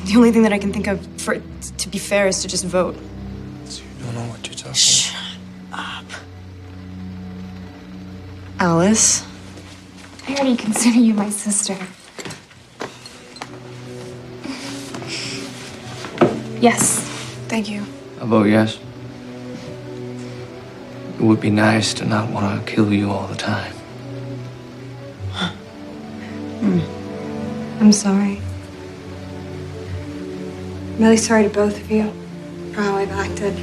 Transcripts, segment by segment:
The only thing that I can think of for it to be fair is to just vote. So you don't know what you're talking Shut up. Alice? I already consider you my sister. Yes. Thank you. I vote yes. It would be nice to not want to kill you all the time. I'm sorry. I'm really sorry to both of you for how I've acted.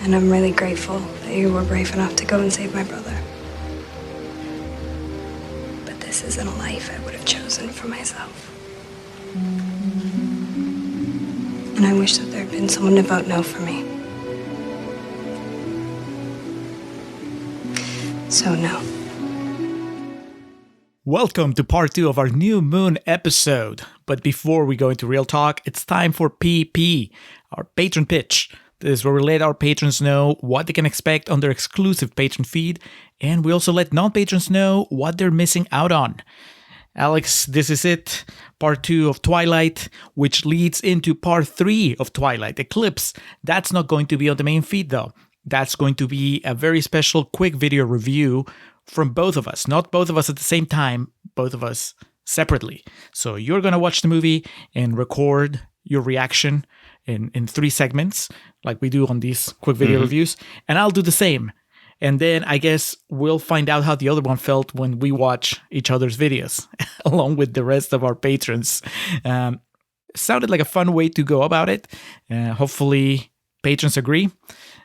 And I'm really grateful that you were brave enough to go and save my brother. But this isn't a life I would have chosen for myself. And I wish that there had been someone to vote no for me. So no. Welcome to part 2 of our New Moon episode. But before we go into real talk, it's time for PP, our patron pitch. This is where we let our patrons know what they can expect on their exclusive patron feed, and we also let non-patrons know what they're missing out on. Alex, this is it, part 2 of Twilight, which leads into part 3 of Twilight, Eclipse. That's not going to be on the main feed though. That's going to be a very special quick video review from both of us. Not both of us at the same time, both of us separately. So you're going to watch the movie and record your reaction in 3 segments, like we do on these quick video reviews, and I'll do the same. And then I guess we'll find out how the other one felt when we watch each other's videos, along with the rest of our patrons. Sounded like a fun way to go about it. Hopefully patrons agree.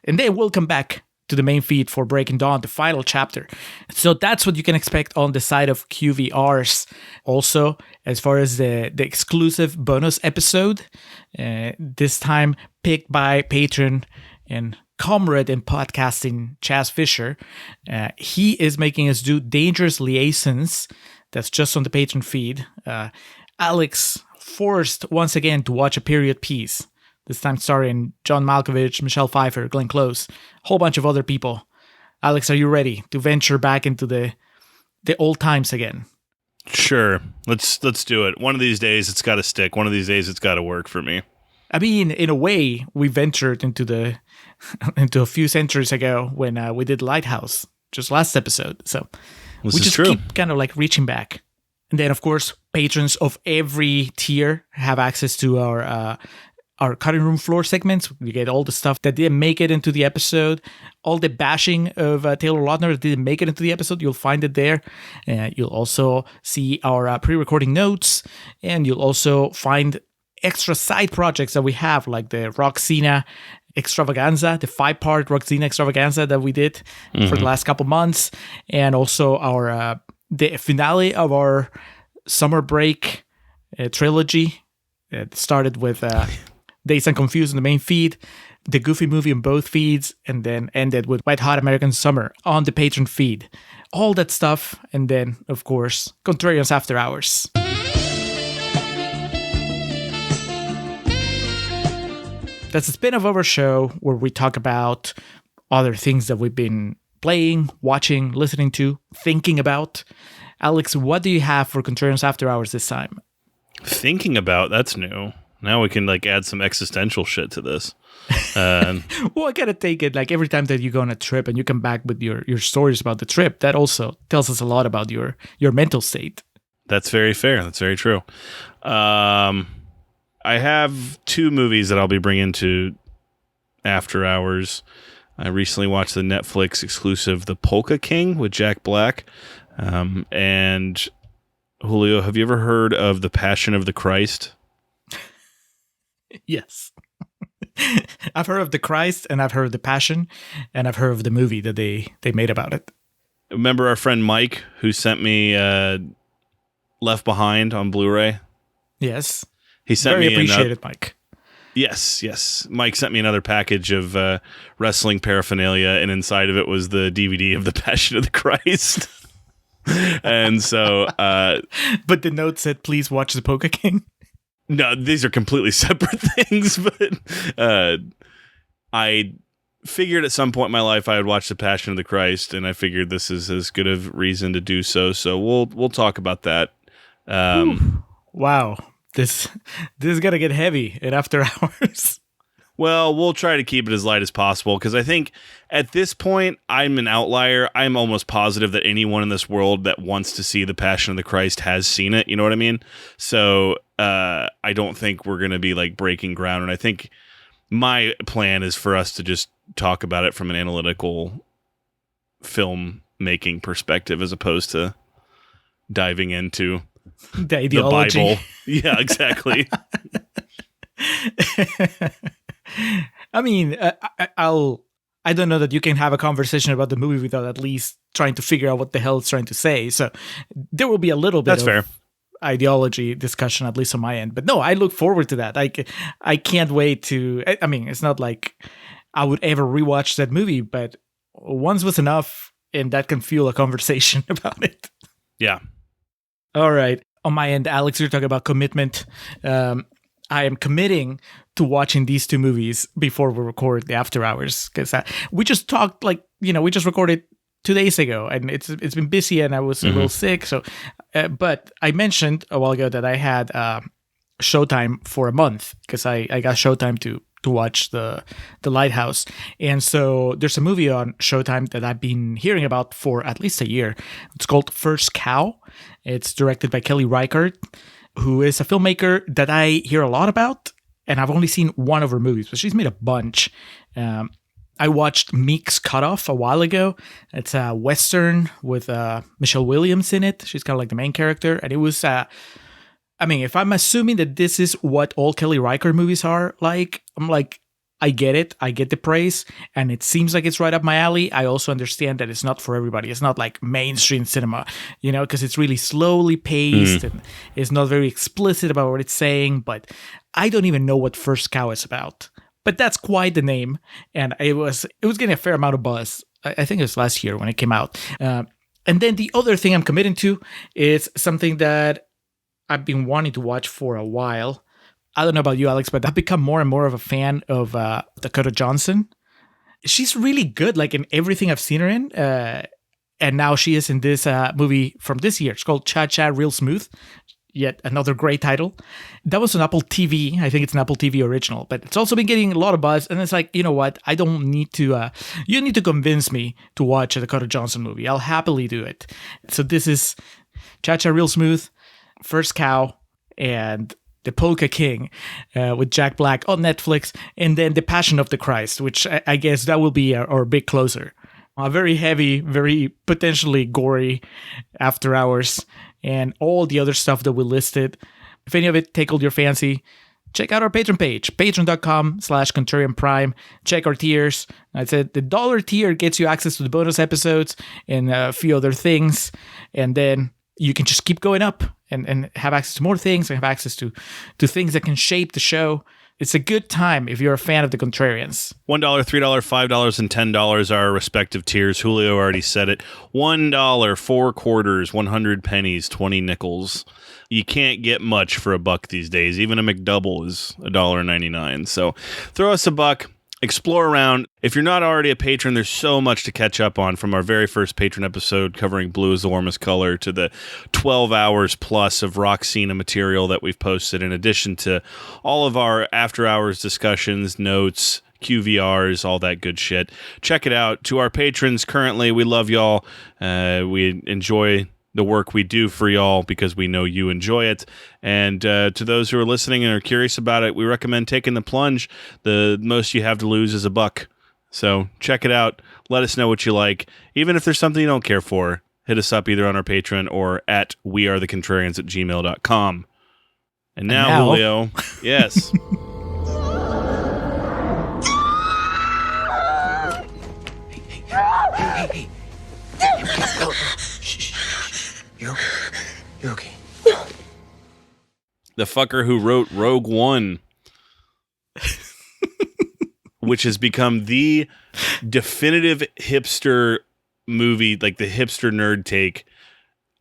And then we'll come back to the main feed for Breaking Dawn, the final chapter. So that's what you can expect on the side of QVRs. Also, as far as the exclusive bonus episode, this time picked by patron and comrade in podcasting, Chaz Fisher. He is making us do Dangerous Liaisons. That's just on the patron feed. Alex forced once again to watch a period piece. This time starring John Malkovich, Michelle Pfeiffer, Glenn Close, a whole bunch of other people. Alex, are you ready to venture back into the old times again? Sure. Let's do it. One of these days it's got to stick. One of these days it's got to work for me. I mean, in a way, we ventured into a few centuries ago when we did Lighthouse, just last episode. So we just keep kind of like reaching back. And then, of course, patrons of every tier have access to our cutting room floor segments. We get all the stuff that didn't make it into the episode, all the bashing of Taylor Lautner that didn't make it into the episode. You'll find it there. You'll also see our pre-recording notes, and you'll also find extra side projects that we have, like the Roxina extravaganza, the 5-part Roxina extravaganza that we did for the last couple months, and also our the finale of our summer break trilogy. It started with Dazed and Confused in the main feed, the Goofy movie on both feeds, and then ended with Wet Hot American Summer on the patron feed. All that stuff, and then, of course, Contrarians After Hours. That's a spin-off of our show where we talk about other things that we've been playing, watching, listening to, thinking about. Alex, what do you have for Contrarians After Hours this time? Thinking about? That's new. Now we can add some existential shit to this. Well, I gotta take it every time that you go on a trip and you come back with your stories about the trip, that also tells us a lot about your mental state. That's very fair. That's very true. I have 2 movies that I'll be bringing to After Hours. I recently watched the Netflix exclusive The Polka King with Jack Black. And Julio, have you ever heard of The Passion of the Christ? Yes. I've heard of the Christ, and I've heard of the Passion, and I've heard of the movie that they made about it. Remember our friend Mike, who sent me Left Behind on Blu-ray? Yes. He sent Very me appreciated, Mike. Yes. Mike sent me another package of wrestling paraphernalia, and inside of it was the DVD of The Passion of the Christ. And so... but the note said, please watch The Polka King. No, these are completely separate things, but I figured at some point in my life I would watch The Passion of the Christ, and I figured this is as good of reason to do so. So we'll talk about that. Wow. this is gonna get heavy in After Hours. Well, we'll try to keep it as light as possible because I think at this point, I'm an outlier. I'm almost positive that anyone in this world that wants to see The Passion of the Christ has seen it. You know what I mean? So I don't think we're going to be like breaking ground. And I think my plan is for us to just talk about it from an analytical filmmaking perspective as opposed to diving into The ideology. the Bible. Yeah, exactly. I mean, I don't know that you can have a conversation about the movie without at least trying to figure out what the hell it's trying to say. So there will be a little bit That's of fair. ideology discussion, at least on my end. But no, I look forward to that. I can't wait to. I mean, it's not like I would ever rewatch that movie, but once was enough, and that can fuel a conversation about it. Yeah. All right. On my end, Alex, you're talking about commitment. I am committing to watching these two movies before we record the After Hours because we just talked we just recorded 2 days ago and it's been busy and I was a little sick. So, but I mentioned a while ago that I had Showtime for a month because I got Showtime to watch the Lighthouse. And so there's a movie on Showtime that I've been hearing about for at least a year. It's called First Cow. It's directed by Kelly Reichardt, who is a filmmaker that I hear a lot about, and I've only seen one of her movies, but she's made a bunch. I watched Meek's Cutoff a while ago. It's a Western with Michelle Williams in it. She's kind of like the main character, and it was... I mean, if I'm assuming that this is what all Kelly Reichardt movies are like, I'm like, I get it. I get the praise, and it seems like it's right up my alley. I also understand that it's not for everybody. It's not like mainstream cinema, because it's really slowly paced and it's not very explicit about what it's saying, but I don't even know what First Cow is about. But that's quite the name, and it was getting a fair amount of buzz. I think it was last year when it came out. And then the other thing I'm committing to is something that I've been wanting to watch for a while. I don't know about you, Alex, but I've become more and more of a fan of Dakota Johnson. She's really good, like in everything I've seen her in. And now she is in this movie from this year. It's called Cha Cha Real Smooth. Yet another great title. That was on Apple TV. I think it's an Apple TV original, but it's also been getting a lot of buzz. And it's like, you know what? I don't need to, you need to convince me to watch a Dakota Johnson movie. I'll happily do it. So this is Cha Cha Real Smooth, First Cow, and The Polka King with Jack Black on Netflix, and then The Passion of the Christ, which I guess that will be our big closer. A very heavy, very potentially gory After Hours, and all the other stuff that we listed. If any of it tickled your fancy, check out our Patreon page, patreon.com/Contrarian Prime. Check our tiers. I said the $1 tier gets you access to the bonus episodes and a few other things, and then you can just keep going up and have access to more things and have access to things that can shape the show. It's a good time if you're a fan of the Contrarians. $1, $3, $5, and $10 are our respective tiers. Julio already said it. $1, 4 quarters, 100 pennies, 20 nickels. You can't get much for $1 these days. Even a McDouble is $1.99. So throw us $1. Explore around. If you're not already a patron, there's so much to catch up on, from our very first patron episode covering Blue is the Warmest Color to the 12 hours plus of Roxina material that we've posted, in addition to all of our after hours discussions, notes, QVRs, all that good shit. Check it out. To our patrons currently, we love y'all. We enjoy the work we do for y'all because we know you enjoy it. And to those who are listening and are curious about it, we recommend taking the plunge. The most you have to lose is $1. So check it out. Let us know what you like. Even if there's something you don't care for, hit us up either on our Patreon or at wearethecontrarians@gmail.com. And now, Julio. Yes. Hey. You're okay. The fucker who wrote Rogue One, which has become the definitive hipster movie, like the hipster nerd take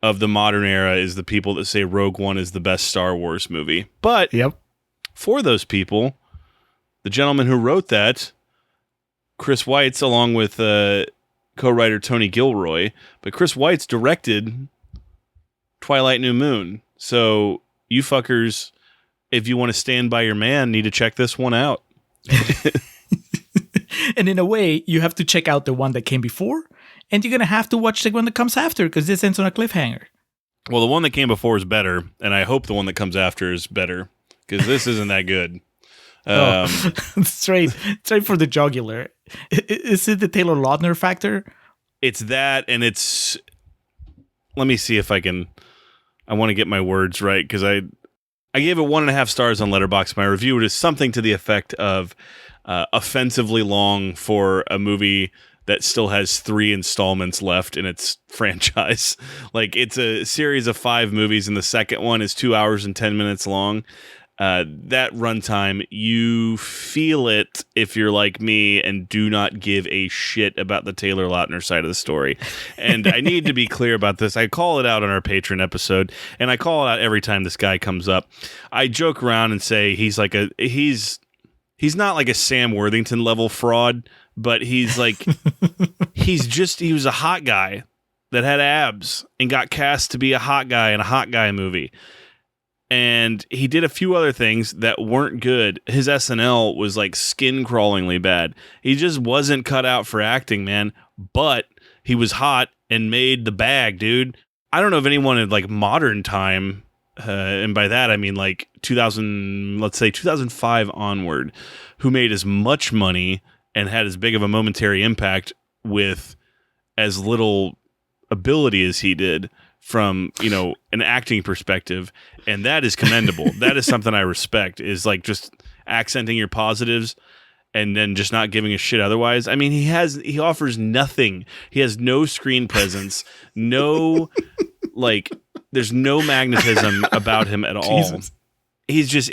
of the modern era, is the people that say Rogue One is the best Star Wars movie. But for those people, the gentleman who wrote that, Chris Weitz, along with co-writer Tony Gilroy, but Chris Weitz directed Twilight New Moon. So you fuckers if you want to stand by your man, need to check this one out. And in a way, you have to check out the one that came before, and you're going to have to watch the one that comes after, because this ends on a cliffhanger. Well, the one that came before is better, and I hope the one that comes after is better, because this isn't that good. Straight for the jugular. Is it the Taylor Lautner factor? It's that, and it's... Let me see if I can... I want to get my words right, because I gave it 1.5 stars on Letterboxd. My review is something to the effect of offensively long for a movie that still has 3 installments left in its franchise. Like, it's a series of 5 movies, and the second one is 2 hours and 10 minutes long. That runtime, you feel it if you're like me and do not give a shit about the Taylor Lautner side of the story. And I need to be clear about this. I call it out on our Patreon episode, and I call it out every time this guy comes up. I joke around and say he's not like a Sam Worthington level fraud, but he's like, he was a hot guy that had abs and got cast to be a hot guy in a hot guy movie. And he did a few other things that weren't good. His SNL was like skin-crawlingly bad. He just wasn't cut out for acting, man. But he was hot and made the bag, dude. I don't know if anyone in like modern time, and by that I mean like 2005 onward, who made as much money and had as big of a momentary impact with as little ability as he did from, an acting perspective. And that is commendable. That is something I respect, is like just accenting your positives and then just not giving a shit otherwise. I mean, he offers nothing. He has no screen presence, no, like, there's no magnetism about him at all. Jesus. He's just,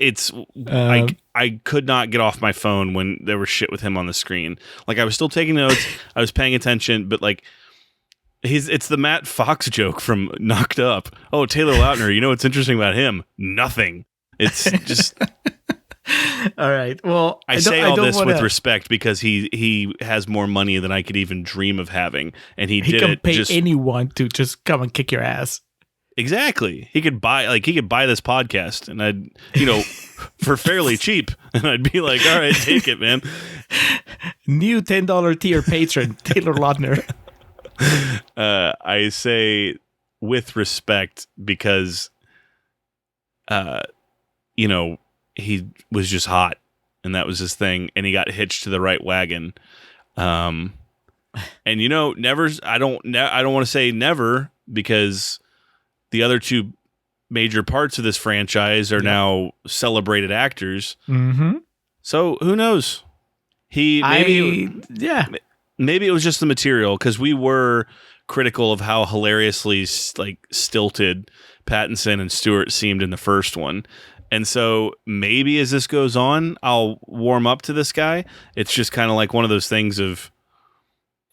I could not get off my phone when there was shit with him on the screen. Like, I was still taking notes, I was paying attention, but like, it's the Matt Fox joke from Knocked Up. Oh, Taylor Lautner, you know what's interesting about him? Nothing. It's just... All right. Well, I say all this with respect because he has more money than I could even dream of having, and he did can it. Pay anyone to just come and kick your ass. Exactly. He could buy this podcast, and I'd for fairly cheap, and I'd be like, all right, take it, man. New $10 tier patron, Taylor Lautner. I say with respect because, he was just hot, and that was his thing, and he got hitched to the right wagon. And never. I don't want to say never, because the other 2 major parts of this franchise are now celebrated actors. Mm-hmm. So who knows? Maybe it was just the material, because we were critical of how hilariously stilted Pattinson and Stewart seemed in the first one. And so maybe as this goes on, I'll warm up to this guy. It's just kind of like one of those things of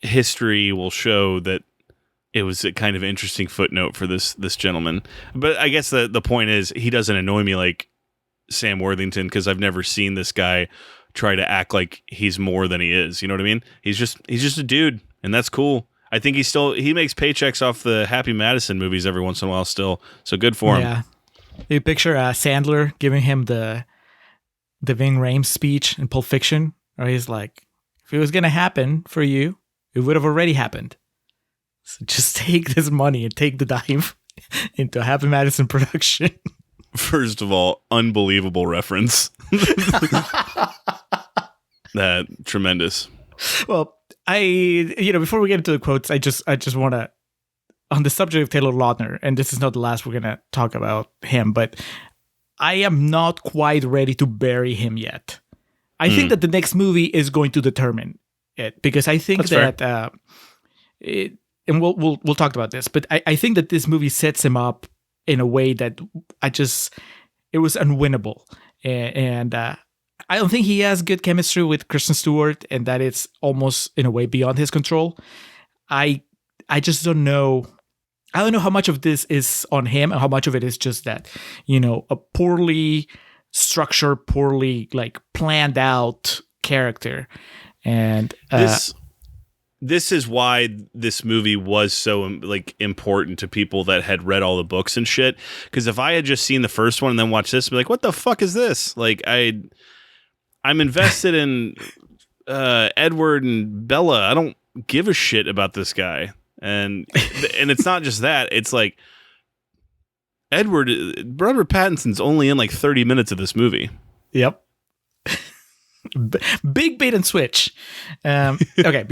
history will show that it was a kind of interesting footnote for this gentleman. But I guess the point is, he doesn't annoy me like Sam Worthington, because I've never seen this guy try to act like he's more than he is. You know what I mean? He's just a dude, and that's cool. I think he makes paychecks off the Happy Madison movies every once in a while still. So good for him. Yeah. You picture Sandler giving him the Ving Rhames speech in Pulp Fiction, where he's like, if it was going to happen for you, it would have already happened. So just take this money and take the dive into a Happy Madison production. First of all, unbelievable reference. That tremendous. Well, before we get into the quotes, I just want to, on the subject of Taylor Lautner, and this is not the last we're going to talk about him, but I am not quite ready to bury him yet. I think that the next movie is going to determine it, because I think and we'll talk about this, but I think that this movie sets him up in a way that it was unwinnable. And I don't think he has good chemistry with Kristen Stewart, and that it's almost in a way beyond his control. I just don't know. I don't know how much of this is on him and how much of it is just that, a poorly structured, poorly planned out character. And this is why this movie was so like important to people that had read all the books and shit. Because if I had just seen the first one and then watched this, I'd be like, what the fuck is this? Like I'm invested in Edward and Bella. I don't give a shit about this guy. And it's not just that. It's like Robert Pattinson's only in like 30 minutes of this movie. Yep. Big bait and switch. Okay,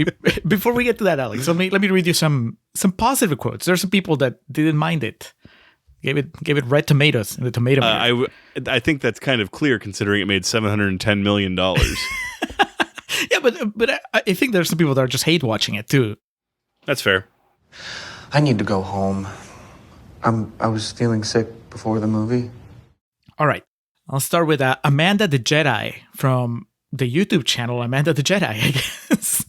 before we get to that, Alex, let me read you some positive quotes. There's some people that didn't mind it. Gave it red tomatoes in the tomato meter. I think that's kind of clear considering it made $710 million. Yeah, but I think there's some people that are just hate watching it too. That's fair. I need to go home. I was feeling sick before the movie. All right. I'll start with Amanda the Jedi from the YouTube channel Amanda the Jedi, I guess.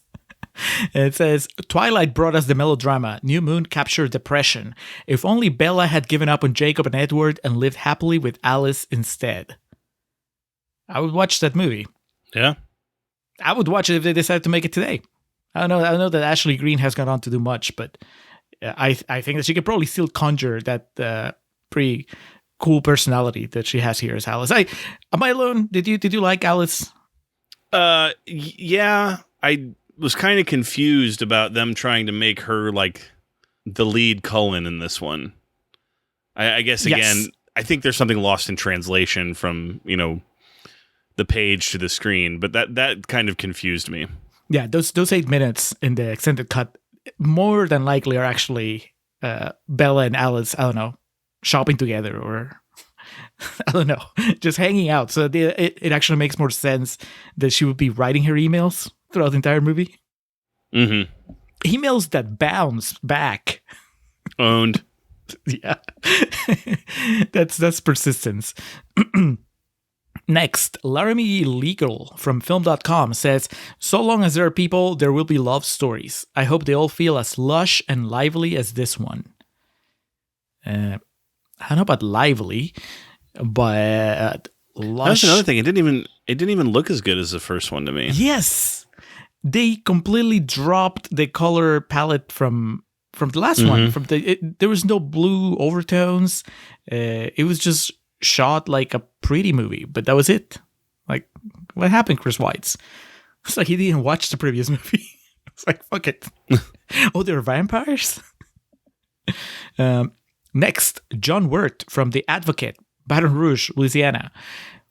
It says, Twilight brought us the melodrama. New Moon captured depression. If only Bella had given up on Jacob and Edward and lived happily with Alice instead. I would watch that movie. Yeah. I would watch it if they decided to make it today. I know that Ashley Greene has gone on to do much, but I think that she could probably still conjure that pretty cool personality that she has here as Alice. Am I alone? Did you like Alice? Yeah. I was kind of confused about them trying to make her like the lead Cullen in this one. I guess again, yes. I think there's something lost in translation from, the page to the screen, but that kind of confused me. Yeah, those 8 minutes in the extended cut more than likely are actually Bella and Alice, I don't know, shopping together or I don't know, just hanging out. So it actually makes more sense that she would be writing her emails throughout the entire movie. Mm-hmm. Emails that bounce back. Owned. Yeah. That's persistence. Next, Laramie Legal from film.com says, so long as there are people, there will be love stories. I hope they all feel as lush and lively as this one. I don't know about lively, but lush. That's another thing. It didn't even look as good as the first one to me. Yes. They completely dropped the color palette from the last one. There was no blue overtones. It was just shot like a pretty movie, but that was it. Like, what happened, Chris Weitz? It's like he didn't watch the previous movie. It's like, fuck it. Oh, they're vampires? Next, John Wirt from The Advocate, Baton Rouge, Louisiana.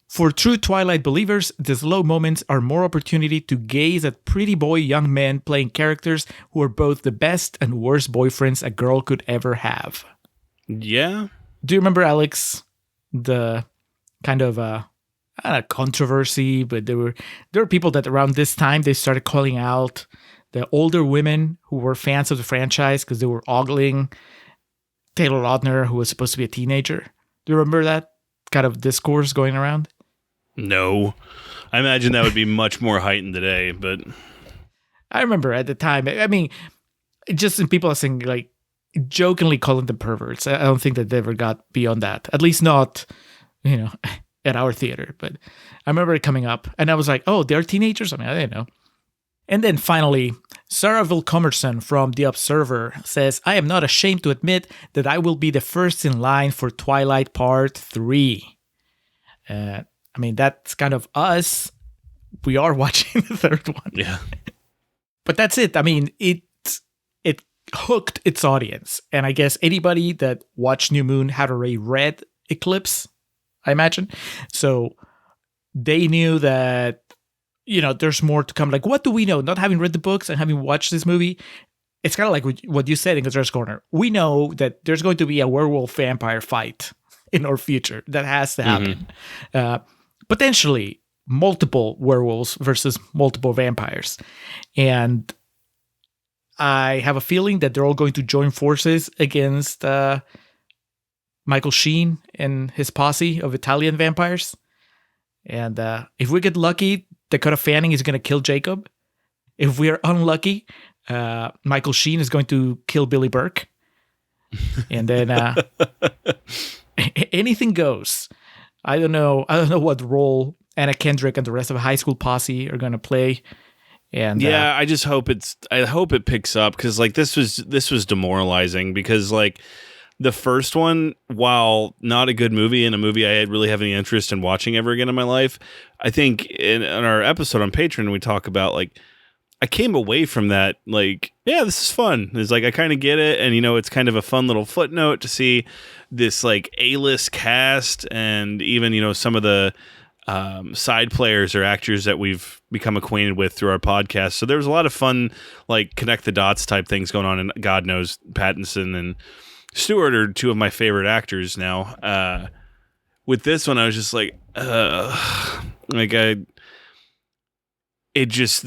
For true Twilight believers, the slow moments are more opportunity to gaze at pretty boy young men playing characters who are both the best and worst boyfriends a girl could ever have. Yeah. Do you remember, Alex, the kind of controversy, but there were people that around this time they started calling out the older women who were fans of the franchise because they were ogling Taylor Lautner, who was supposed to be a teenager. Do you remember that kind of discourse going around? No. I imagine that would be much more heightened today, but I remember at the time, I mean, just in people saying, like, jokingly calling them perverts. I don't think that they ever got beyond that. At least not, at our theater. But I remember it coming up, and I was like, oh, they're teenagers? I mean, I didn't know. And then finally, Sarah Vilcomerson from The Observer says, I am not ashamed to admit that I will be the first in line for Twilight Part 3. I mean, that's kind of us. We are watching the third one. Yeah. But that's it. I mean, it hooked its audience. And I guess anybody that watched New Moon had already read Eclipse, I imagine. So they knew that, there's more to come. Like, what do we know? Not having read the books and having watched this movie, it's kind of like what you said in Gazer's Corner. We know that there's going to be a werewolf-vampire fight in our future. That has to happen. Mm-hmm. Potentially multiple werewolves versus multiple vampires. And I have a feeling that they're all going to join forces against Michael Sheen and his posse of Italian vampires. And if we get lucky, Dakota Fanning is going to kill Jacob. If we are unlucky, Michael Sheen is going to kill Billy Burke. And then anything goes. I don't know what role Anna Kendrick and the rest of the high school posse are going to play And yeah, I hope it picks up, because like this was demoralizing, because like the first one, while not a good movie and a movie I really have any interest in watching ever again in my life, I think in our episode on Patreon we talk about like I came away from that like, yeah, this is fun. It's like I kind of get it, and it's kind of a fun little footnote to see this like A-list cast, and even some of the side players or actors that we've become acquainted with through our podcast. So there was a lot of fun, like connect the dots type things going on. And God knows Pattinson and Stewart are two of my favorite actors now. With this one, I was just like, the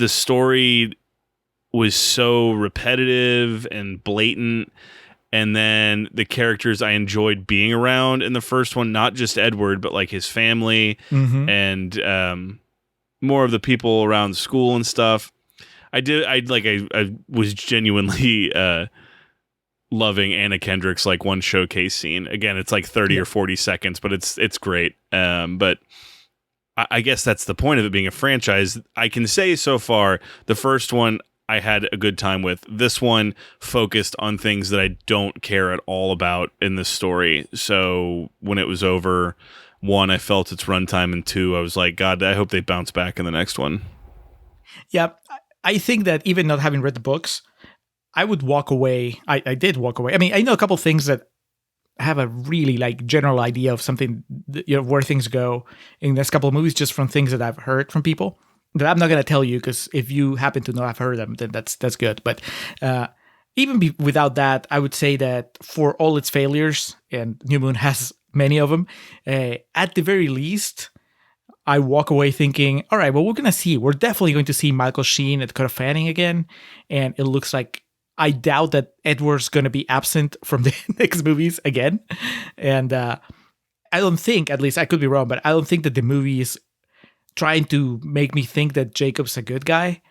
story was so repetitive and blatant. And then the characters I enjoyed being around in the first one, not just Edward, but like his family and more of the people around school and stuff. I was genuinely loving Anna Kendrick's like one showcase scene. Again, it's like 30 or 40 seconds, but it's great. But I guess that's the point of it being a franchise. I can say so far, the first one I had a good time with. This one focused on things that I don't care at all about in the story. So when it was over, one, I felt its runtime, and two, I was like, God, I hope they bounce back in the next one. Yeah, I think that even not having read the books, I would walk away. I did walk away. I mean, I know a couple things that have a really like general idea of something, where things go in this couple of movies, just from things that I've heard from people. That I'm not going to tell you, because if you happen to know I've heard them, then that's good. But even without that, I would say that for all its failures, and New Moon has many of them, at the very least, I walk away thinking, all right, well, we're definitely going to see Michael Sheen at Dakota Fanning again. And it looks like, I doubt that Edward's going to be absent from the next movies again. And I don't think, at least I could be wrong, but I don't think that the movie is trying to make me think that Jacob's a good guy.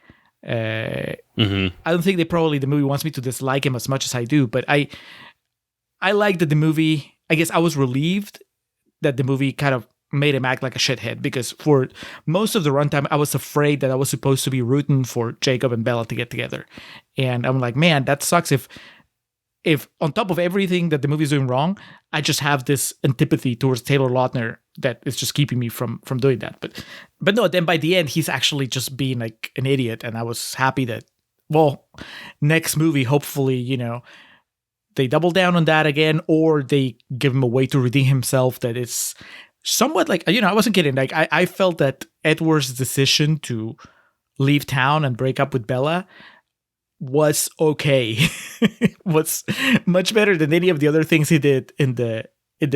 I don't think the movie wants me to dislike him as much as I do, but I like that the movie, I guess I was relieved that the movie kind of made him act like a shithead, because for most of the runtime, I was afraid that I was supposed to be rooting for Jacob and Bella to get together. And I'm like, man, that sucks if on top of everything that the movie is doing wrong, I just have this antipathy towards Taylor Lautner that is just keeping me from doing that. But no, then by the end, he's actually just being like an idiot. And I was happy that, well, next movie, hopefully, they double down on that again, or they give him a way to redeem himself that is somewhat like, I wasn't kidding. Like I felt that Edward's decision to leave town and break up with Bella was okay. Was much better than any of the other things he did in the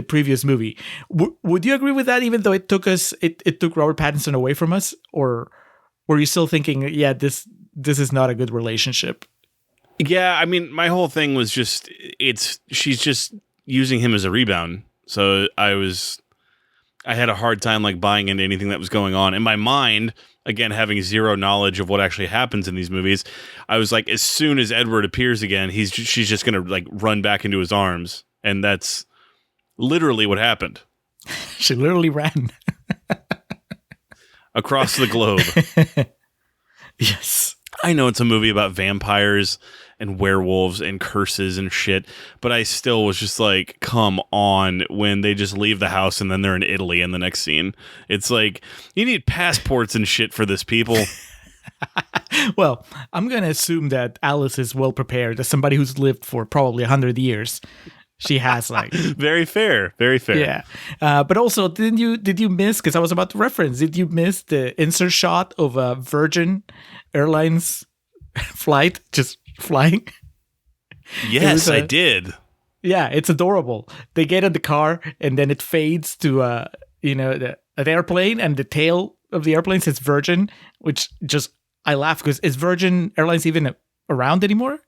previous movie. Would you agree with that, even though it took Robert Pattinson away from us? Or were you still thinking, yeah, this is not a good relationship? Yeah, I mean, my whole thing was just, she's just using him as a rebound. So I had a hard time like buying into anything that was going on. In my mind, again, having zero knowledge of what actually happens in these movies, I was like, as soon as Edward appears again, she's just going to like run back into his arms. And that's literally what happened. She literally ran. Across the globe. Yes. I know it's a movie about vampires and werewolves and curses and shit, but I still was just like, come on, when they just leave the house and then they're in Italy in the next scene. It's like, you need passports and shit for this, people. Well, I'm going to assume that Alice is well prepared. As somebody who's lived for probably 100 years, she has like... Very fair. Very fair. Yeah. But also, did you miss, because I was about to reference, did you miss the insert shot of a Virgin Airlines flight just flying? Yes, I did. Yeah, it's adorable. They get in the car and then it fades to an airplane, and the tail of the airplane says Virgin, which just, I laugh because is Virgin Airlines even around anymore?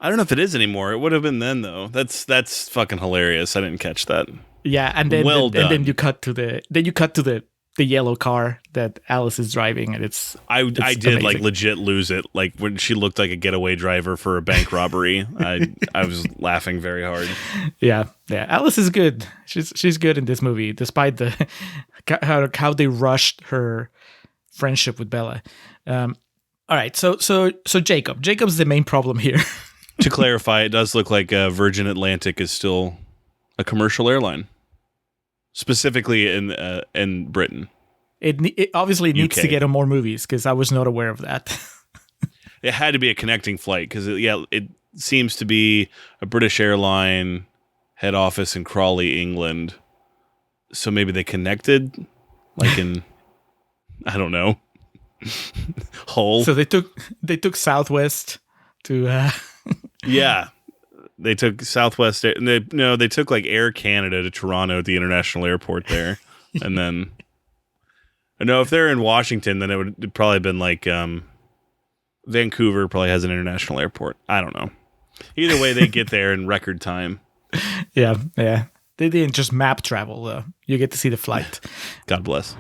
I don't know if it is anymore. It would have been then, though. That's fucking hilarious. I didn't catch that. Yeah, and then done. And then you cut to the yellow car that Alice is driving, and it's I did amazing. Like legit lose it. Like when she looked like a getaway driver for a bank robbery. I was laughing very hard. Yeah. Alice is good. She's good in this movie, despite the how they rushed her friendship with Bella. All right, so Jacob's the main problem here. To clarify, it does look like Virgin Atlantic is still a commercial airline, specifically in Britain. It obviously needs UK. to get on more movies because I was not aware of that. It had to be a connecting flight because it seems to be a British airline head office in Crawley, England. So maybe they connected, like in I don't know, Hull. So they took Southwest to. Yeah, they took Southwest. They took like Air Canada to Toronto at the international airport there, and then. No, if they're in Washington, then it would probably have been like Vancouver probably has an international airport. I don't know. Either way, they get there in record time. Yeah. They didn't just map travel, though. You get to see the flight. God bless.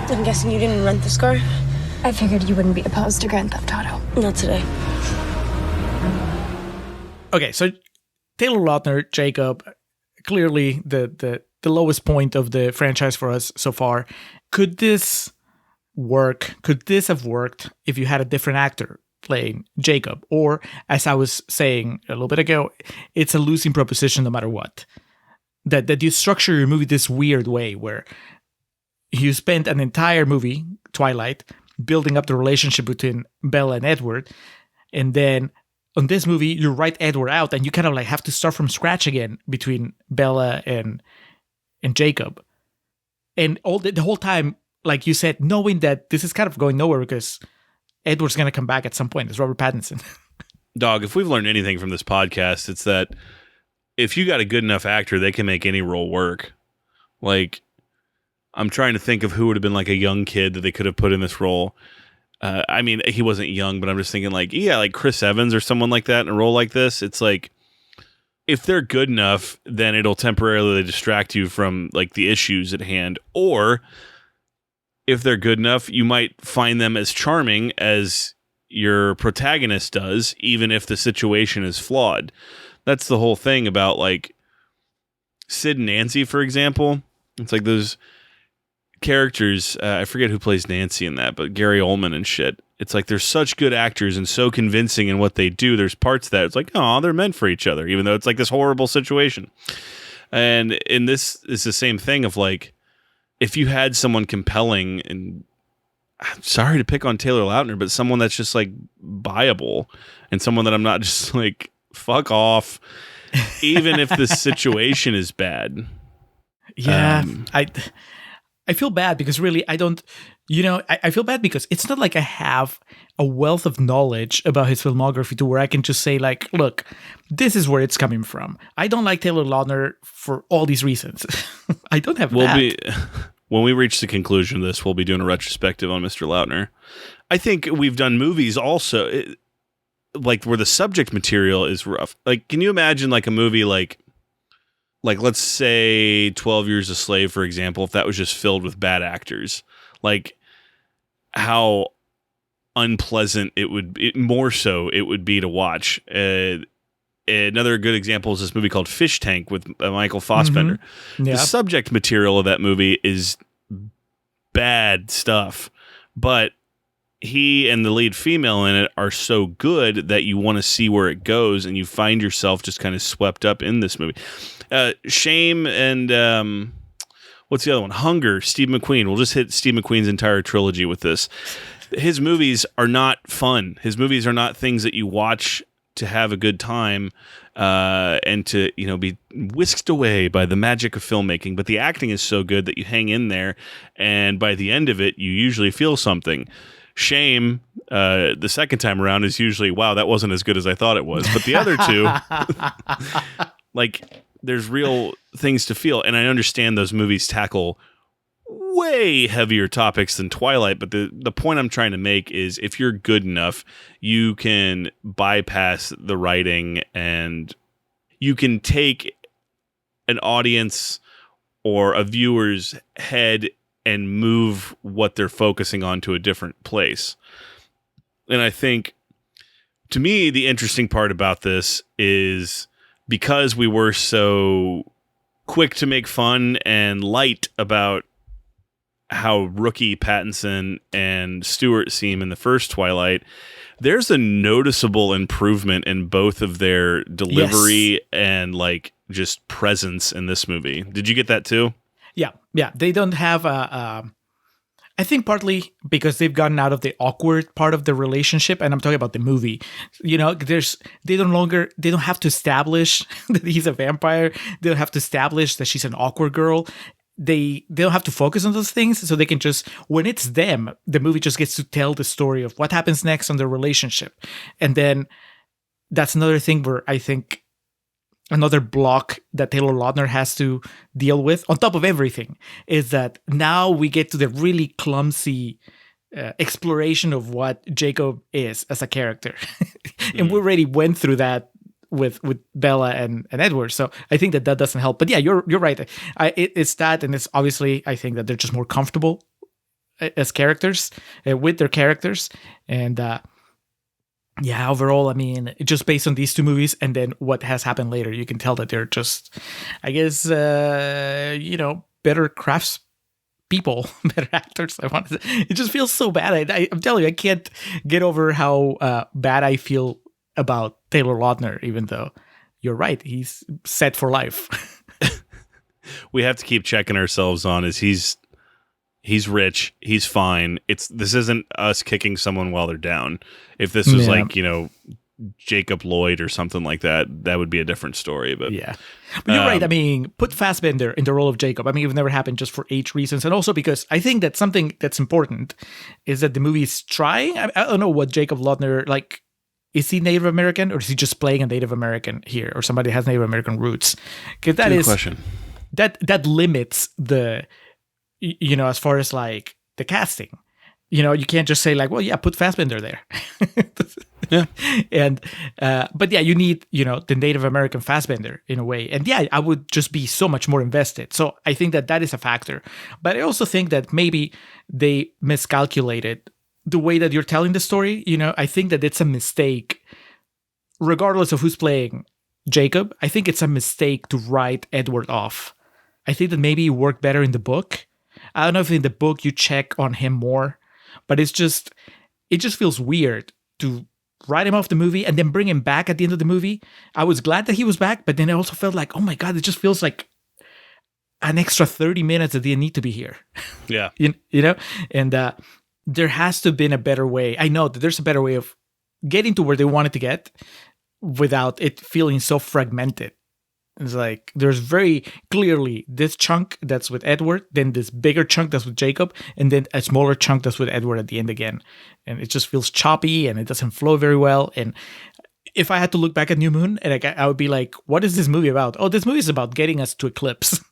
I'm guessing you didn't rent this car? I figured you wouldn't be opposed to Grand Theft Auto. Not today. Okay, so Taylor Lautner, Jacob, clearly the lowest point of the franchise for us so far. Could this work? Could this have worked if you had a different actor playing Jacob? Or, as I was saying a little bit ago, it's a losing proposition no matter what. That you structure your movie this weird way where you spent an entire movie, Twilight, building up the relationship between Bella and Edward, and then on this movie you write Edward out and you kind of like have to start from scratch again between Bella and Jacob. And all the whole time, like you said, knowing that this is kind of going nowhere because Edward's going to come back at some point. It's Robert Pattinson. Dog, if we've learned anything from this podcast, it's that if you got a good enough actor, they can make any role work. Like, I'm trying to think of who would have been like a young kid that they could have put in this role. I mean, he wasn't young, but I'm just thinking like, yeah, like Chris Evans or someone like that in a role like this. It's like, if they're good enough, then it'll temporarily distract you from like the issues at hand. Or if they're good enough, you might find them as charming as your protagonist does, even if the situation is flawed. That's the whole thing about like Sid and Nancy, for example. It's like those characters, I forget who plays Nancy in that, but Gary Oldman and shit. It's like they're such good actors and so convincing in what they do. There's parts that it's like, oh, they're meant for each other, even though it's like this horrible situation. And in this, it's the same thing of like, if you had someone compelling, and I'm sorry to pick on Taylor Lautner, but someone that's just like buyable and someone that I'm not just like, fuck off, even if the situation is bad. Yeah, I feel bad because really I don't, I feel bad because it's not like I have a wealth of knowledge about his filmography to where I can just say like, look, this is where it's coming from. I don't like Taylor Lautner for all these reasons. I don't have When we reach the conclusion of this, we'll be doing a retrospective on Mr. Lautner. I think we've done movies also, like where the subject material is rough. Like, can you imagine like a movie like let's say 12 Years a Slave, for example, if that was just filled with bad actors, like how unpleasant it would be to watch. Another good example is this movie called Fish Tank with Michael Fassbender. Mm-hmm. Yeah. The subject material of that movie is bad stuff, but he and the lead female in it are so good that you want to see where it goes, and you find yourself just kind of swept up in this movie. Shame and what's the other one? Hunger, Steve McQueen. We'll just hit Steve McQueen's entire trilogy with this. His movies are not fun. His movies are not things that you watch to have a good time and to be whisked away by the magic of filmmaking. But the acting is so good that you hang in there, and by the end of it, you usually feel something. Shame, the second time around, is usually, wow, that wasn't as good as I thought it was. But the other two, like, there's real things to feel. And I understand those movies tackle way heavier topics than Twilight. But the point I'm trying to make is if you're good enough, you can bypass the writing and you can take an audience or a viewer's head and move what they're focusing on to a different place. And I think, to me, the interesting part about this is because we were so quick to make fun and light about how rookie Pattinson and Stewart seem in the first Twilight, there's a noticeable improvement in both of their delivery and like just presence in this movie. Did you get that too? Yeah. They don't have I think partly because they've gotten out of the awkward part of the relationship, and I'm talking about the movie. You know, they don't have to establish that he's a vampire. They don't have to establish that she's an awkward girl. They don't have to focus on those things, so they can just, when it's them, the movie just gets to tell the story of what happens next on their relationship. And then that's another thing where I think another block that Taylor Lautner has to deal with, on top of everything, is that now we get to the really clumsy exploration of what Jacob is as a character. And we already went through that with Bella and Edward. So I think that doesn't help. But yeah, you're right. It's that, and it's obviously, I think that they're just more comfortable as characters, with their characters. And yeah, overall, I mean, just based on these two movies and then what has happened later, you can tell that they're just, I guess, better crafts people, better actors. It just feels so bad. I'm telling you, I can't get over how bad I feel about Taylor Lautner, even though you're right, he's set for life. We have to keep checking ourselves on is he's rich, he's fine. This isn't us kicking someone while they're down. If this was like, Jacob Lloyd or something like that, that would be a different story. But yeah, but you're right. I mean, put Fassbender in the role of Jacob. I mean, it would never happen just for age reasons, and also because I think that something that's important is that the movie is trying. I don't know what Jacob Lautner, like. Is he Native American, or is he just playing a Native American here, or somebody has Native American roots? Because that is question. That limits the, as far as like the casting. You can't just say like, well, yeah, put Fassbender there. Yeah. And but yeah, you need the Native American Fassbender in a way, and yeah, I would just be so much more invested. So I think that is a factor, but I also think that maybe they miscalculated the way that you're telling the story. I think that it's a mistake, regardless of who's playing Jacob. I think it's a mistake to write Edward off. I think that maybe it worked better in the book. I don't know if in the book you check on him more, but it just feels weird to write him off the movie and then bring him back at the end of the movie. I was glad that he was back, but then I also felt like, oh my God, it just feels like an extra 30 minutes that didn't need to be here. Yeah. And there has to have been a better way. I know that there's a better way of getting to where they wanted to get without it feeling so fragmented. It's like there's very clearly this chunk that's with Edward, then this bigger chunk that's with Jacob, and then a smaller chunk that's with Edward at the end again. And it just feels choppy and it doesn't flow very well. And if I had to look back at New Moon, and I would be like, what is this movie about? Oh, this movie is about getting us to Eclipse.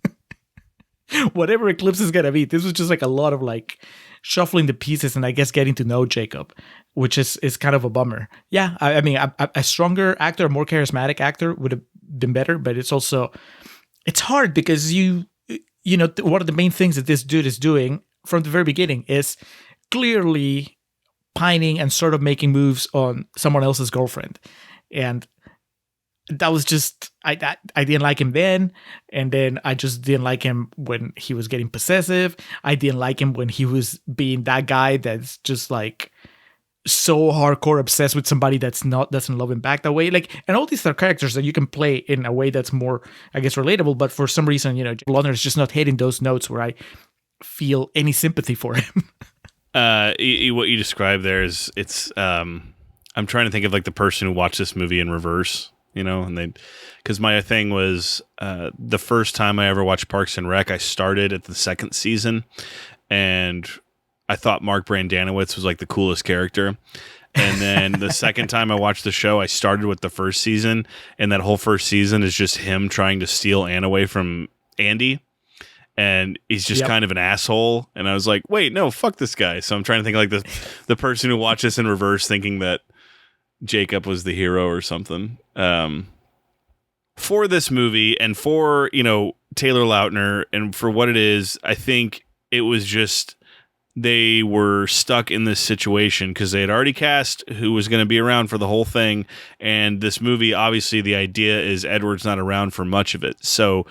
Whatever Eclipse is going to be. This was just like a lot of like shuffling the pieces and I guess getting to know Jacob, which is kind of a bummer. Yeah, I mean, a stronger actor, a more charismatic actor would have been better, but it's hard because one of the main things that this dude is doing from the very beginning is clearly pining and sort of making moves on someone else's girlfriend. And that was just, I didn't like him then. And then I just didn't like him when he was getting possessive. I didn't like him when he was being that guy that's just like so hardcore obsessed with somebody doesn't love him back that way. Like, and all these are characters that you can play in a way that's more, I guess, relatable. But for some reason, Lautner is just not hitting those notes where I feel any sympathy for him. What you described there is I'm trying to think of like the person who watched this movie in reverse. Because my thing was the first time I ever watched Parks and Rec, I started at the second season, and I thought Mark Brandanowitz was like the coolest character. And then the second time I watched the show, I started with the first season, and that whole first season is just him trying to steal Anne away from Andy. And he's just kind of an asshole. And I was like, wait, no, fuck this guy. So I'm trying to think like the person who watched this in reverse thinking that Jacob was the hero or something. For this movie and for, Taylor Lautner and for what it is, I think it was just they were stuck in this situation because they had already cast who was going to be around for the whole thing. And this movie, obviously, the idea is Edward's not around for much of it. So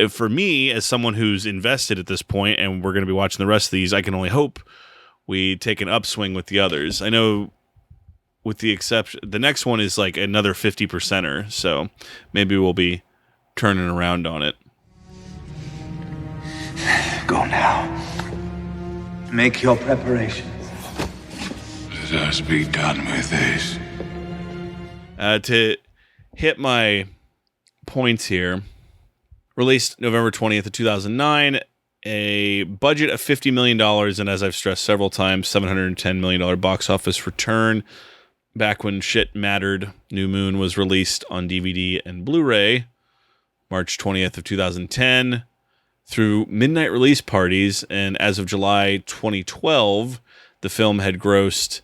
for me, as someone who's invested at this point, and we're going to be watching the rest of these, I can only hope we take an upswing with the others. I know, with the exception, the next one is like another 50%er, so maybe we'll be turning around on it. Go now. Make your preparations. Let us be done with this. To hit my points here, released November 20th of 2009, a budget of $50 million, and as I've stressed several times, $710 million box office return. Back when shit mattered, New Moon was released on DVD and Blu-ray March 20th of 2010 through midnight release parties, and as of July 2012, the film had grossed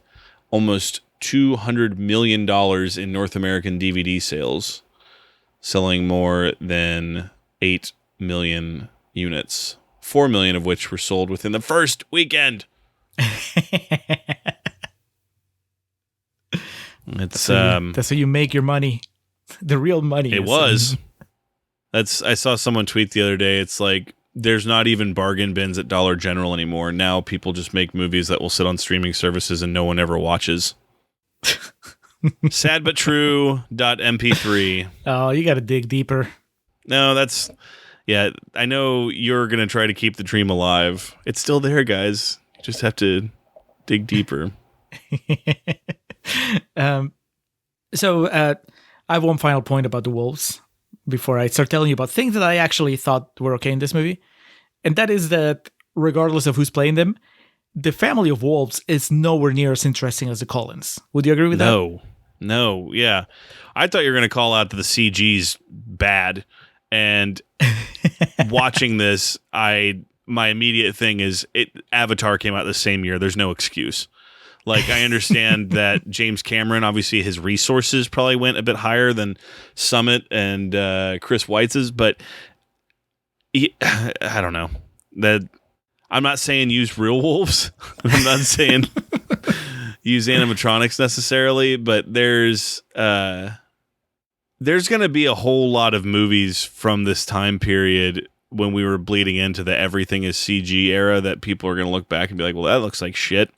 almost $200 million in North American DVD sales, selling more than 8 million units, 4 million of which were sold within the first weekend. It's that's how you make your money. The real money. It was. I saw someone tweet the other day. It's like there's not even bargain bins at Dollar General anymore. Now people just make movies that will sit on streaming services and no one ever watches. Sad but true. .mp3. Oh, you got to dig deeper. No, that's I know you're gonna try to keep the dream alive. It's still there, guys. You just have to dig deeper. So I have one final point about the wolves before I start telling you about things that I actually thought were okay in this movie. And that is that regardless of who's playing them, the family of wolves is nowhere near as interesting as the Cullens. Would you agree with that? No, yeah. I thought you were going to call out that the CG's bad. And watching this, my immediate thing is Avatar came out the same year. There's no excuse. Like, I understand that James Cameron, obviously his resources probably went a bit higher than Summit and Chris Weitz's, but I don't know. I'm not saying use real wolves. I'm not saying use animatronics necessarily, but there's going to be a whole lot of movies from this time period when we were bleeding into the everything is CG era that people are going to look back and be like, well, that looks like shit.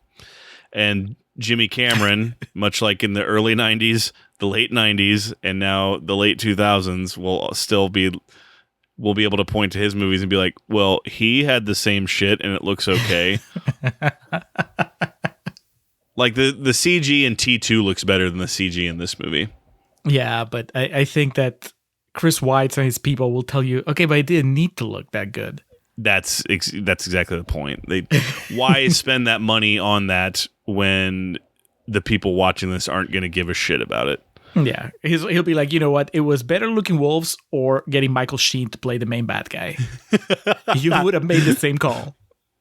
And Jimmy Cameron, much like in the early 90s, the late 90s, and now the late 2000s, will be able to point to his movies and be like, well, he had the same shit and it looks okay. Like the CG in T2 looks better than the CG in this movie. Yeah, but I think that Chris Weitz and his people will tell you, okay, but it didn't need to look that good. That's exactly the point. Why spend that money on that when the people watching this aren't going to give a shit about it? Yeah, he'll be like, you know what? It was better looking wolves or getting Michael Sheen to play the main bad guy. You would have made the same call.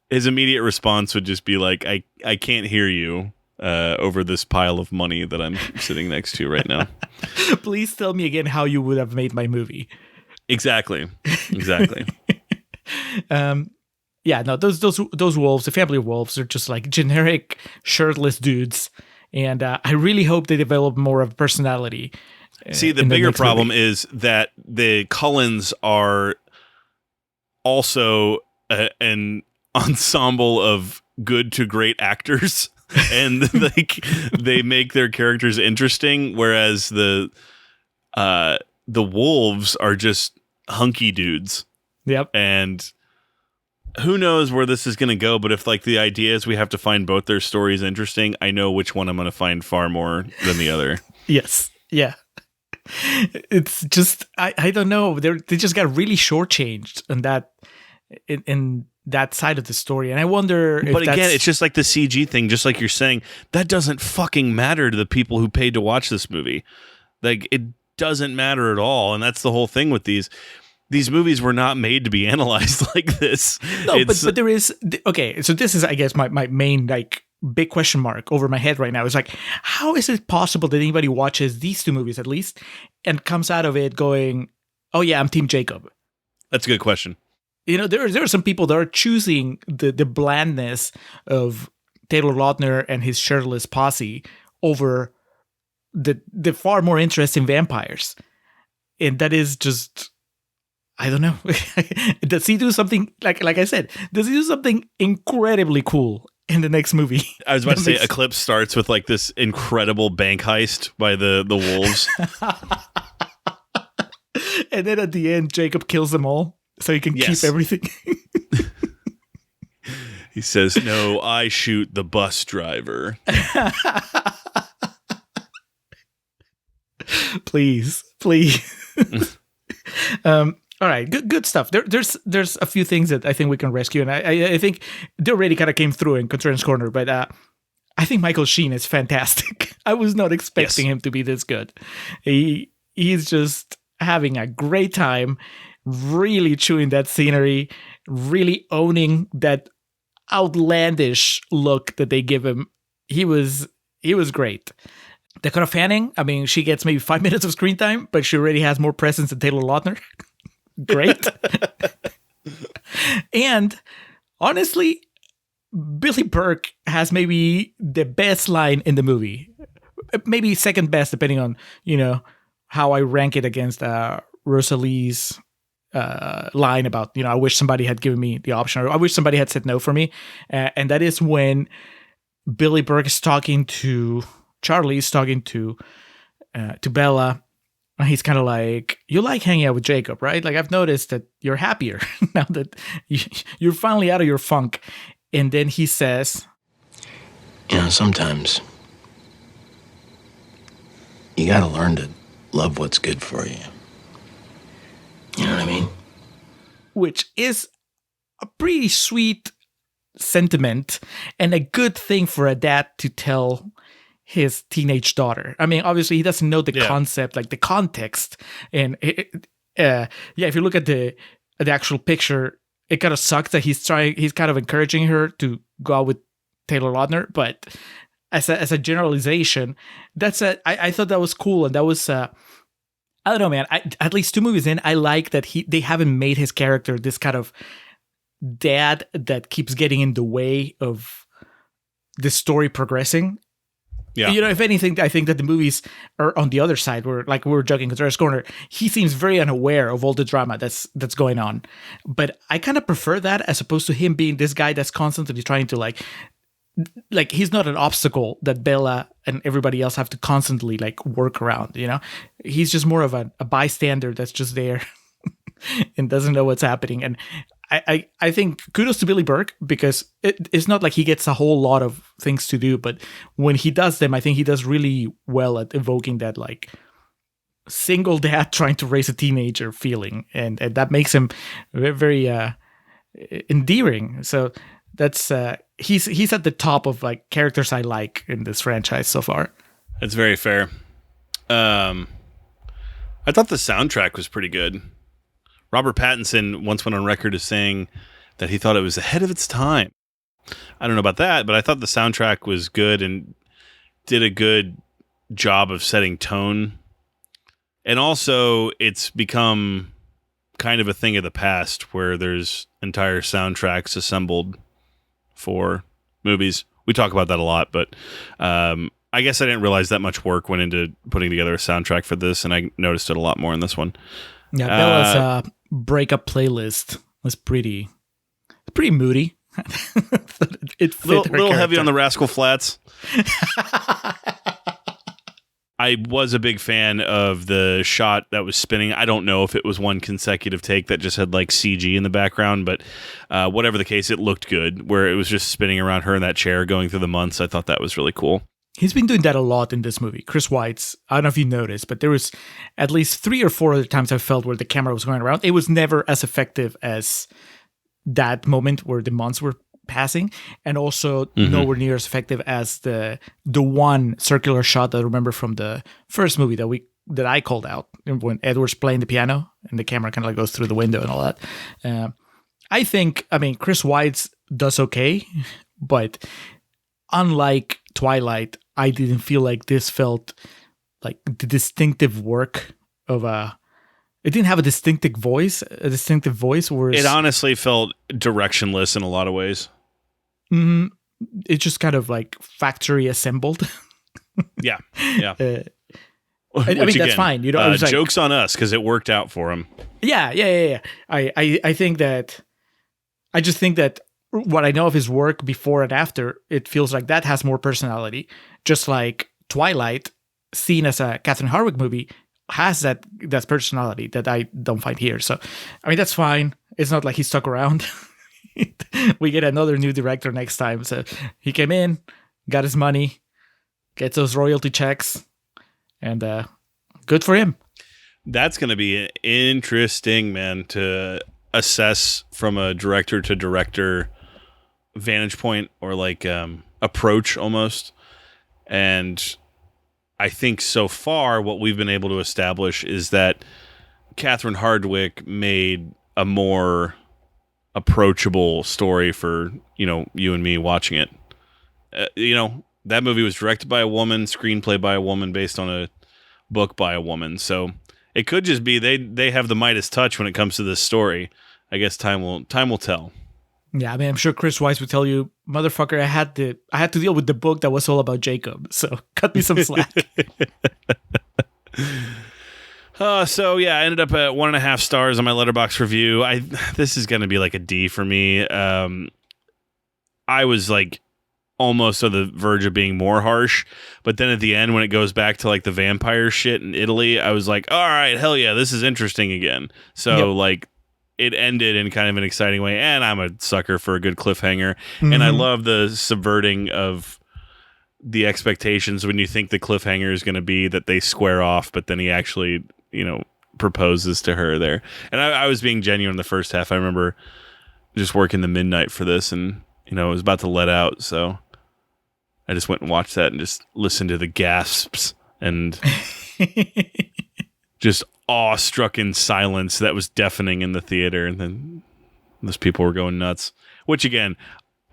His immediate response would just be like, I can't hear you over this pile of money that I'm sitting next to right now. Please tell me again how you would have made my movie. Exactly. Yeah, no, those wolves, the family of wolves, are just like generic shirtless dudes, and I really hope they develop more of personality. See, the bigger problem is that the Cullens are also an ensemble of good to great actors, and like they make their characters interesting, whereas the wolves are just hunky dudes. Yep. And who knows where this is going to go, but if like the idea is we have to find both their stories interesting, I know which one I'm going to find far more than the other. Yes. Yeah. It's just, I don't know. They just got really shortchanged on that, in that side of the story. And I wonder if But again, it's just like the CG thing, just like you're saying, that doesn't fucking matter to the people who paid to watch this movie. Like, it doesn't matter at all. And that's the whole thing with these movies were not made to be analyzed like this. No, but there is, okay, so this is, I guess, my main, like, big question mark over my head right now. Is like, how is it possible that anybody watches these two movies, at least, and comes out of it going, oh yeah, I'm Team Jacob? That's a good question. You know, there are some people that are choosing the blandness of Taylor Lautner and his shirtless posse over the far more interesting vampires. And that is just... I don't know. Does he do something like I said? Does he do something incredibly cool in the next movie? I was about to say Eclipse starts with like this incredible bank heist by the wolves. And then at the end, Jacob kills them all so he can keep everything. He says, "No, I shoot the bus driver." Please. All right, good stuff. There's a few things that I think we can rescue, and I think they already kind of came through in Concerns Corner, but I think Michael Sheen is fantastic. I was not expecting him to be this good. He's just having a great time, really chewing that scenery, really owning that outlandish look that they give him. He was great. Dakota Fanning, I mean, she gets maybe 5 minutes of screen time, but she already has more presence than Taylor Lautner. Great. And honestly, Billy Burke has maybe the best line in the movie. Maybe second best, depending on, how I rank it against Rosalie's line about, I wish somebody had given me the option, or I wish somebody had said no for me. And that is when Billy Burke is talking to Charlie's talking to Bella. He's kind of like, you like hanging out with Jacob, right? Like, I've noticed that you're happier now that you're finally out of your funk. And then he says, sometimes you got to learn to love what's good for you. You know what I mean? Which is a pretty sweet sentiment and a good thing for a dad to tell his teenage daughter. I mean, obviously he doesn't know the concept, like the context. And if you look at the actual picture, it kind of sucks that he's kind of encouraging her to go out with Taylor Lautner. But as a generalization, I thought that was cool. And that was, I don't know, man, at least 2 movies in, I like that they haven't made his character this kind of dad that keeps getting in the way of the story progressing. Yeah. If anything, I think that the movies are on the other side, where, like we were joking, Concerns Corner, he seems very unaware of all the drama that's going on. But I kind of prefer that as opposed to him being this guy that's constantly trying to like he's not an obstacle that Bella and everybody else have to constantly like work around. He's just more of a bystander that's just there and doesn't know what's happening. And I think kudos to Billy Burke, because it's not like he gets a whole lot of things to do, but when he does them, I think he does really well at evoking that like single dad trying to raise a teenager feeling, and that makes him very endearing. So that's he's at the top of like characters I like in this franchise so far. That's very fair. I thought the soundtrack was pretty good. Robert Pattinson once went on record as saying that he thought it was ahead of its time. I don't know about that, but I thought the soundtrack was good and did a good job of setting tone. And also, it's become kind of a thing of the past where there's entire soundtracks assembled for movies. We talk about that a lot, but I guess I didn't realize that much work went into putting together a soundtrack for this, and I noticed it a lot more in this one. Yeah, Bella's breakup playlist was pretty moody. It fit little character. Heavy on the Rascal Flatts. I was a big fan of the shot that was spinning. I don't know if it was one consecutive take that just had like CG in the background, but whatever the case, it looked good, where it was just spinning around her in that chair going through the months. I thought that was really cool. He's been doing that a lot in this movie. Chris Weitz, I don't know if you noticed, but there was at least 3 or 4 other times I felt where the camera was going around. It was never as effective as that moment where the months were passing, and also nowhere near as effective as the one circular shot that I remember from the first movie that I called out when Edward's playing the piano and the camera kind of like goes through the window and all that. I mean, Chris Weitz does okay, but unlike Twilight, I didn't feel like this felt like the distinctive work of it didn't have a distinctive voice, whereas it honestly felt directionless in a lot of ways. It's just kind of like factory assembled. Yeah. I mean, that's fine. You know, joke's on us because it worked out for him. Yeah. I think that. I just think that what I know of his work before and after, it feels like that has more personality. Just like Twilight, seen as a Catherine Hardwicke movie, has that personality that I don't find here. So, I mean, that's fine. It's not like he stuck around. We get another new director next time. So he came in, got his money, gets those royalty checks, and good for him. That's going to be interesting, man, to assess from a director to director vantage point, or like approach almost. And I think so far what we've been able to establish is that Catherine Hardwicke made a more approachable story for, you and me watching it. That movie was directed by a woman, screenplay by a woman, based on a book by a woman. So it could just be they have the Midas touch when it comes to this story. I guess time will tell. Yeah, I mean, I'm sure Chris Weiss would tell you, motherfucker, I had to deal with the book that was all about Jacob. So cut me some slack. So yeah, I ended up at 1.5 stars on my Letterboxd review. This is going to be like a D for me. I was like almost on the verge of being more harsh, but then at the end when it goes back to like the vampire shit in Italy, I was like, all right, hell yeah, this is interesting again. So like it ended in kind of an exciting way, and I'm a sucker for a good cliffhanger. Mm-hmm. And I love the subverting of the expectations when you think the cliffhanger is going to be that they square off, but then he actually, proposes to her there. And I was being genuine the first half. I remember just working the midnight for this, and, it was about to let out. So I just went and watched that and just listened to the gasps and just awe-struck in silence that was deafening in the theater. And then those people were going nuts, which again,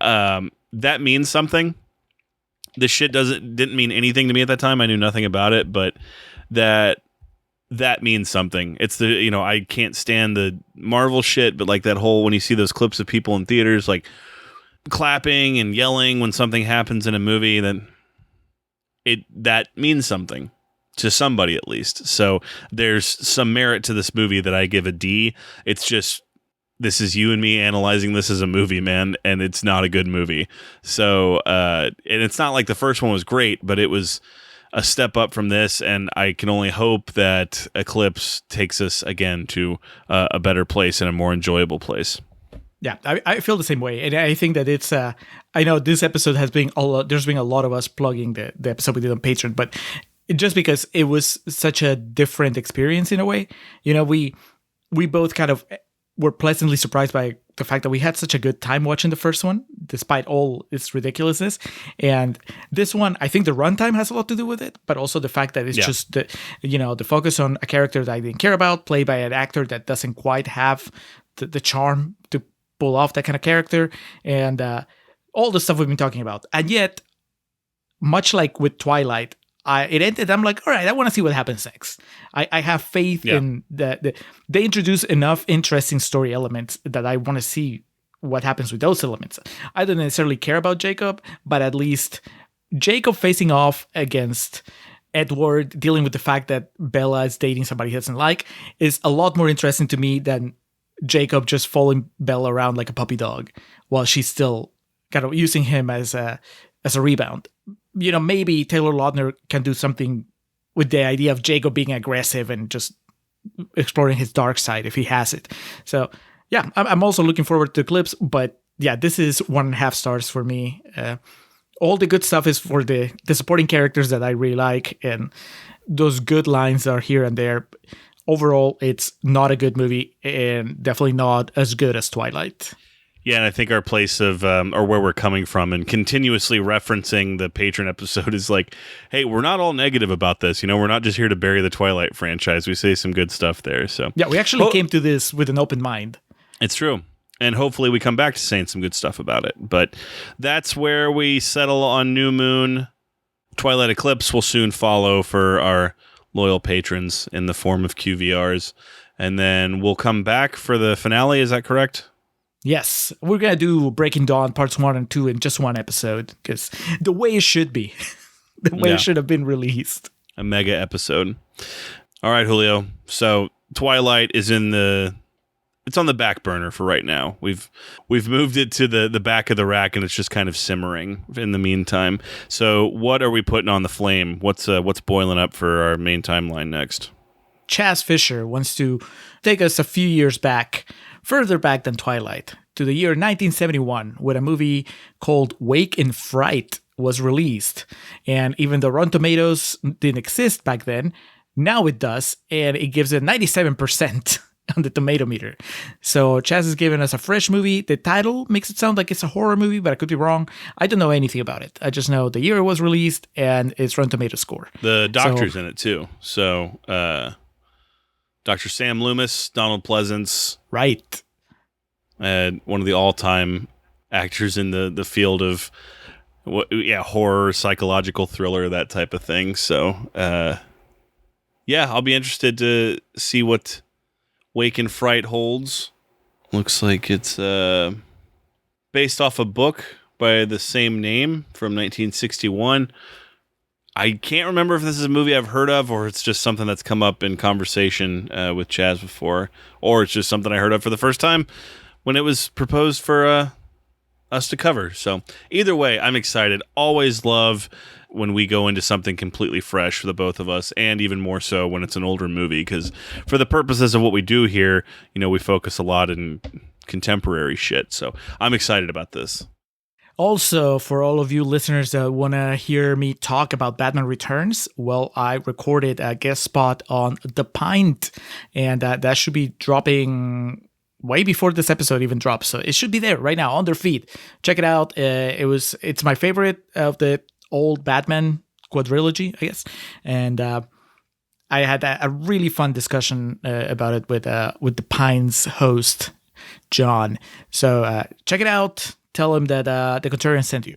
that means something. This shit didn't mean anything to me at that time. I knew nothing about it, but that means something. It's the, I can't stand the Marvel shit, but like that whole, when you see those clips of people in theaters, like clapping and yelling when something happens in a movie, then that means something to somebody at least. So there's some merit to this movie that I give a D. It's just, this is you and me analyzing this as a movie, man, and it's not a good movie. So, and it's not like the first one was great, but it was a step up from this, and I can only hope that Eclipse takes us again to a better place and a more enjoyable place. Yeah, I feel the same way, and I think that it's. I know this episode has been there's been a lot of us plugging the episode we did on Patreon, but just because it was such a different experience in a way, we both kind of were pleasantly surprised by the fact that we had such a good time watching the first one, despite all its ridiculousness. And this one, I think the runtime has a lot to do with it, but also the fact that it's just the focus on a character that I didn't care about, played by an actor that doesn't quite have the charm to pull off that kind of character, and all the stuff we've been talking about. And yet, much like with Twilight, it ended. I'm like, all right, I want to see what happens next. I have faith in that they introduce enough interesting story elements that I want to see what happens with those elements. I don't necessarily care about Jacob, but at least Jacob facing off against Edward, dealing with the fact that Bella is dating somebody he doesn't like, is a lot more interesting to me than Jacob just following Bella around like a puppy dog while she's still kind of using him as a rebound. Maybe Taylor Lautner can do something with the idea of Jacob being aggressive and just exploring his dark side if he has it. So, yeah, I'm also looking forward to Eclipse, but yeah, this is 1.5 stars for me. All the good stuff is for the supporting characters that I really like, and those good lines are here and there. Overall, it's not a good movie, and definitely not as good as Twilight. Yeah, and I think our place of, or where we're coming from, and continuously referencing the Patreon episode is like, hey, we're not all negative about this. We're not just here to bury the Twilight franchise. We say some good stuff there. So yeah, we actually came to this with an open mind. It's true. And hopefully we come back to saying some good stuff about it. But that's where we settle on New Moon. Twilight Eclipse will soon follow for our loyal patrons in the form of QVRs. And then we'll come back for the finale. Is that correct? Yes, we're going to do Breaking Dawn parts 1 and 2 in just one episode, because the way it should be, the way it should have been released. A mega episode. All right, Julio. So Twilight is it's on the back burner for right now. We've moved it to the back of the rack, and it's just kind of simmering in the meantime. So what are we putting on the flame? What's boiling up for our main timeline next? Chaz Fisher wants to take us a few years back, further back than Twilight, to the year 1971, when a movie called Wake in Fright was released. And even though Rotten Tomatoes didn't exist back then, now it does, and it gives it 97% on the tomato meter. So Chaz has given us a fresh movie. The title makes it sound like it's a horror movie, but I could be wrong. I don't know anything about it. I just know the year it was released and its Rotten Tomato score. The doctor's in it too. So Dr. Sam Loomis, Donald Pleasance. Right. One of the all-time actors in the field of horror, psychological thriller, that type of thing. So I'll be interested to see what Wake in Fright holds. Looks like it's based off a book by the same name from 1961. I can't remember if this is a movie I've heard of, or it's just something that's come up in conversation with Chaz before, or it's just something I heard of for the first time when it was proposed for us to cover. So either way, I'm excited. Always love when we go into something completely fresh for the both of us, and even more so when it's an older movie, because for the purposes of what we do here, we focus a lot in contemporary shit. So I'm excited about this. Also, for all of you listeners that want to hear me talk about Batman Returns, well, I recorded a guest spot on The Pint, and that should be dropping way before this episode even drops. So it should be there right now on their feed. Check it out. It's my favorite of the old Batman quadrilogy, I guess. And I had a really fun discussion about it with The Pint's host, John. So check it out. Tell him that the Contrarian sent you.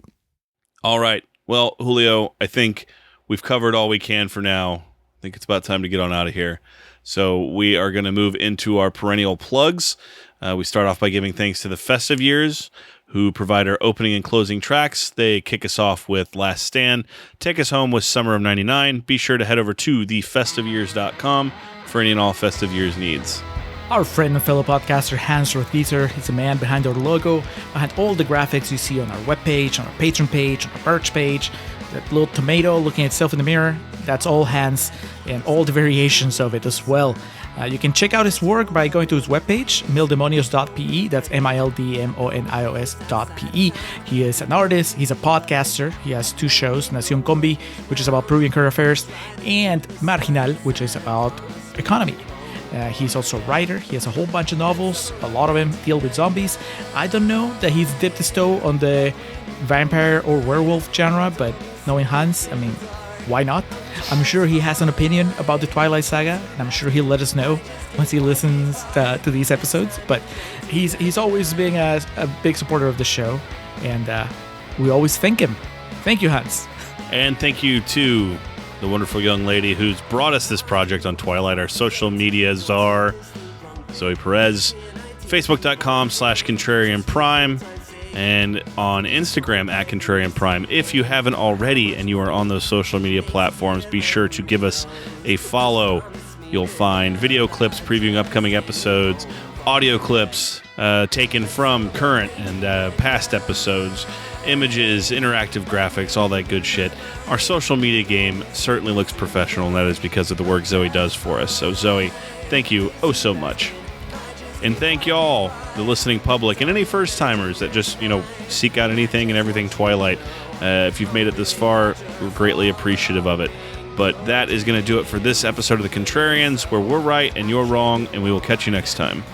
All right. Well, Julio, I think we've covered all we can for now. I think it's about time to get on out of here. So we are going to move into our perennial plugs. We start off by giving thanks to the Festive Years, who provide our opening and closing tracks. They kick us off with Last Stand, take us home with Summer of 99. Be sure to head over to thefestiveyears.com for any and all Festive Years needs. Our friend and fellow podcaster Hans Rothgieser is the man behind our logo, behind all the graphics you see on our webpage, on our Patreon page, on our merch page. That little tomato looking at itself in the mirror, that's all Hans, and all the variations of it as well. You can check out his work by going to his webpage, mildemonios.pe. That's mildemonios.pe. He is an artist, he's a podcaster, he has 2 shows, Nación Combi, which is about Peruvian current affairs, and Marginal, which is about economy. He's also a writer. He has a whole bunch of novels. A lot of them deal with zombies. I don't know that he's dipped his toe on the vampire or werewolf genre, but knowing Hans, I mean, why not? I'm sure he has an opinion about the Twilight saga, and I'm sure he'll let us know once he listens to these episodes. But he's always been a big supporter of the show, and we always thank him. Thank you, Hans. And thank you to the wonderful young lady who's brought us this project on Twilight, our social media czar, Zoe Perez, facebook.com/contrarianprime, and on Instagram @contrarianprime. If you haven't already and you are on those social media platforms, be sure to give us a follow. You'll find video clips previewing upcoming episodes, audio clips taken from current and past episodes, images, interactive graphics, all that good shit. Our social media game certainly looks professional, and that is because of the work Zoe does for us. So Zoe, thank you oh so much. And thank y'all, the listening public, and any first-timers that just, seek out anything and everything Twilight. If you've made it this far, we're greatly appreciative of it. But that is going to do it for this episode of The Contrarians, where we're right and you're wrong, and we will catch you next time.